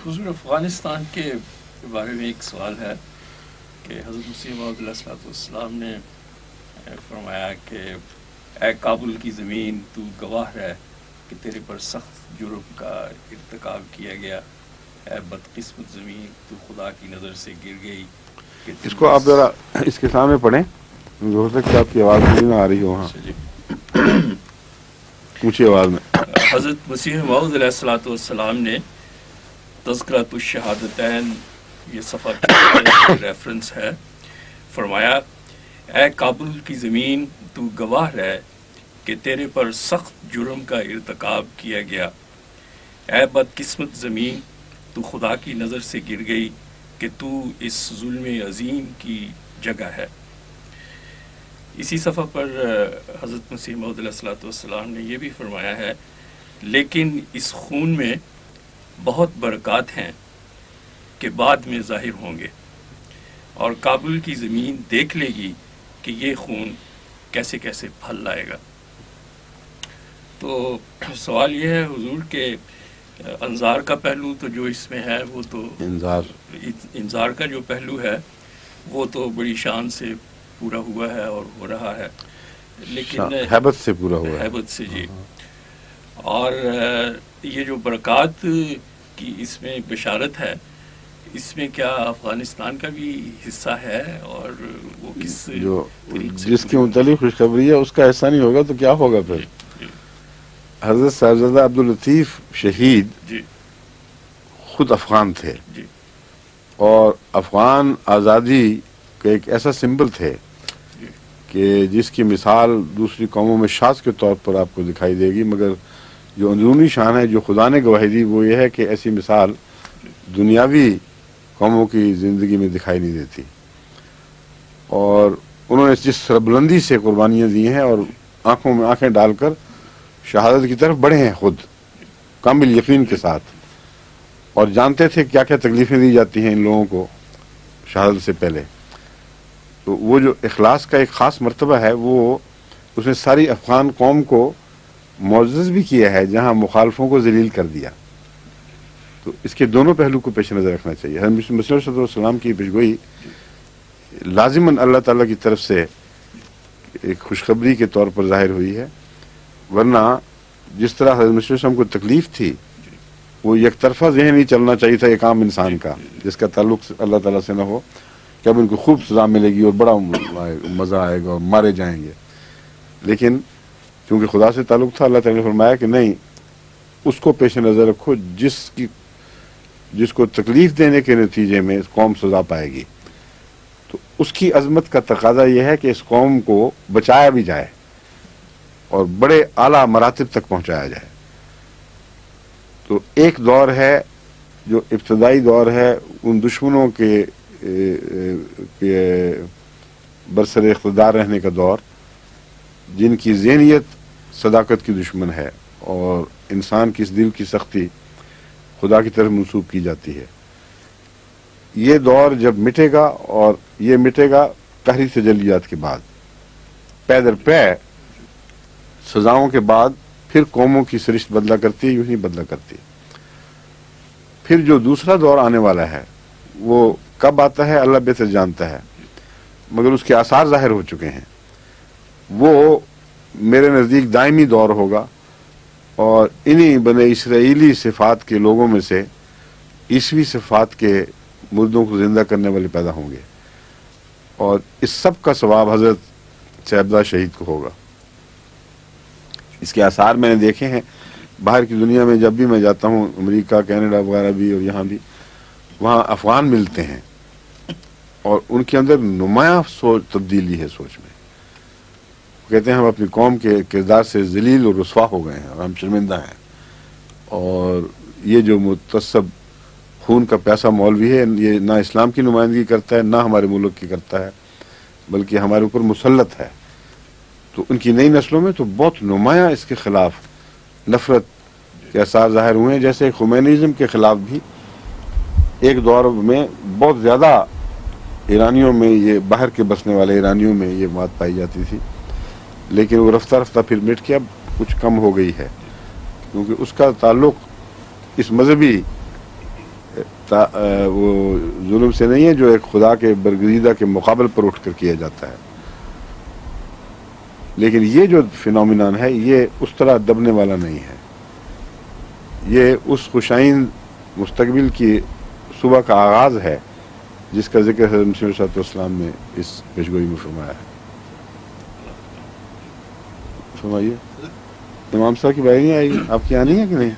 حضور افغانستان کے بارے میں ایک سوال ہے کہ حضرت مسیح موعود علیہ الصلوۃ والسلام نے فرمایا کہ اے کابل کی زمین تو گواہ رہ کہ تیرے پر سخت جرم کا ارتکاب کیا گیا، اے بدقسمت زمین تو خدا کی نظر سے گر گئی کہ اس کو آپ ذرا اس کے سامنے پڑھیں، ہو سکتا ہے آپ کی آواز مجھے نہ آ رہی ہو. ہاں جی اونچی آواز میں. حضرت مسیح موعود علیہ الصلوۃ والسلام نے تذکرۃ الشہادتین، یہ صفحہ ریفرنس ہے، فرمایا اے کابل کی زمین تو گواہ رہ کہ تیرے پر سخت جرم کا ارتکاب کیا گیا، اے بدقسمت زمین تو خدا کی نظر سے گر گئی کہ تو اس ظلم عظیم کی جگہ ہے. اسی صفحہ پر حضرت مسیح موعود علیہ الصلوۃ والسلام نے یہ بھی فرمایا ہے لیکن اس خون میں بہت برکات ہیں کہ بعد میں ظاہر ہوں گے، اور کابل کی زمین دیکھ لے گی کہ یہ خون کیسے کیسے پھل لائے گا. تو سوال یہ ہے حضور کہ انذار کا پہلو تو جو اس میں ہے وہ تو انذار کا جو پہلو ہے وہ تو بڑی شان سے پورا ہوا ہے اور ہو رہا ہے، لیکن ہیبت سے پورا ہوا ہے. ہیبت سے جی. اور یہ جو برکات کی اس میں بشارت ہے، اس میں کیا افغانستان کا بھی حصہ ہے اور وہ کس جو جس کے متعلق خوشخبری ہے اس کا حصہ نہیں ہوگا تو کیا ہوگا پھر؟ حضرت صاحبزادہ عبداللطیف شہید جی خود افغان تھے جی اور افغان آزادی کا ایک ایسا سمبل تھے کہ جس کی مثال دوسری قوموں میں شاذ کے طور پر آپ کو دکھائی دے گی، مگر جو اندرونی شان ہے جو خدا نے گواہی دی وہ یہ ہے کہ ایسی مثال دنیاوی قوموں کی زندگی میں دکھائی نہیں دیتی. اور انہوں نے جس سربلندی سے قربانیاں دی ہیں اور آنکھوں میں آنکھیں ڈال کر شہادت کی طرف بڑھے ہیں خود کامل یقین کے ساتھ، اور جانتے تھے کیا کیا تکلیفیں دی جاتی ہیں ان لوگوں کو شہادت سے پہلے. تو وہ جو اخلاص کا ایک خاص مرتبہ ہے وہ اس نے ساری افغان قوم کو معزز بھی کیا ہے جہاں مخالفوں کو ذلیل کر دیا. تو اس کے دونوں پہلو کو پیش نظر رکھنا چاہیے. حضرت مسیح صلی اللہ علیہ وسلم کی پیشگوئی لازماً اللہ تعالیٰ کی طرف سے ایک خوشخبری کے طور پر ظاہر ہوئی ہے، ورنہ جس طرح حضرت مسیح صلی اللہ علیہ وسلم کو تکلیف تھی وہ یک طرفہ ذہن ہی چلنا چاہیے تھا ایک عام انسان کا جس کا تعلق اللہ تعالیٰ سے نہ ہو کہ اب ان کو خوب سزا ملے گی اور بڑا مزہ آئے گا اور مارے جائیں گے. لیکن کیونکہ خدا سے تعلق تھا، اللہ تعالیٰ نے فرمایا کہ نہیں، اس کو پیش نظر رکھو جس کو تکلیف دینے کے نتیجے میں قوم سزا پائے گی. تو اس کی عظمت کا تقاضا یہ ہے کہ اس قوم کو بچایا بھی جائے اور بڑے اعلیٰ مراتب تک پہنچایا جائے. تو ایک دور ہے جو ابتدائی دور ہے ان دشمنوں کے برسر اقتدار رہنے کا دور جن کی ذہنیت صداقت کی دشمن ہے اور انسان کی اس دل کی سختی خدا کی طرف منسوب کی جاتی ہے. یہ دور جب مٹے گا اور یہ مٹے گا قہری تجلیات کے بعد، پے در پے سزاؤں کے بعد پھر قوموں کی سرشت بدلا کرتی ہے، یوں ہی بدلا کرتی ہے. پھر جو دوسرا دور آنے والا ہے وہ کب آتا ہے اللہ بہتر جانتا ہے، مگر اس کے آثار ظاہر ہو چکے ہیں. وہ میرے نزدیک دائمی دور ہوگا اور انہی بنی اسرائیلی صفات کے لوگوں میں سے عیسوی صفات کے مردوں کو زندہ کرنے والے پیدا ہوں گے، اور اس سب کا ثواب حضرت صاحبزادہ شہید کو ہوگا. اس کے آثار میں نے دیکھے ہیں باہر کی دنیا میں. جب بھی میں جاتا ہوں امریکہ، کینیڈا وغیرہ بھی اور یہاں بھی، وہاں افغان ملتے ہیں اور ان کے اندر نمایاں تبدیلی ہے سوچ میں. کہتے ہیں ہم اپنی قوم کے کردار سے ذلیل اور رسوا ہو گئے ہیں اور ہم شرمندہ ہیں، اور یہ جو متصب خون کا پیاسہ مولوی ہے یہ نہ اسلام کی نمائندگی کرتا ہے نہ ہمارے ملک کی کرتا ہے بلکہ ہمارے اوپر مسلط ہے. تو ان کی نئی نسلوں میں تو بہت نمایاں اس کے خلاف نفرت کے آثار ظاہر ہوئے ہیں. جیسے خمینیزم کے خلاف بھی ایک دور میں بہت زیادہ ایرانیوں میں، یہ باہر کے بسنے والے ایرانیوں میں یہ بات پائی جاتی تھی، لیکن وہ رفتہ رفتہ پھر مٹ کے اب کچھ کم ہو گئی ہے، کیونکہ اس کا تعلق اس مذہبی وہ ظلم سے نہیں ہے جو ایک خدا کے برگزیدہ کے مقابل پر اٹھ کر کیا جاتا ہے، لیکن یہ جو فینومینان ہے یہ اس طرح دبنے والا نہیں ہے، یہ اس خوشائن مستقبل کی صبح کا آغاز ہے جس کا ذکر حضرت مسیح علیہ السلام نے اس پیشگوئی میں فرمایا ہے۔ فرمائیے، امام صاحب کی بھائی نہیں آئی، آپ کی آنی ہے کہ نہیں؟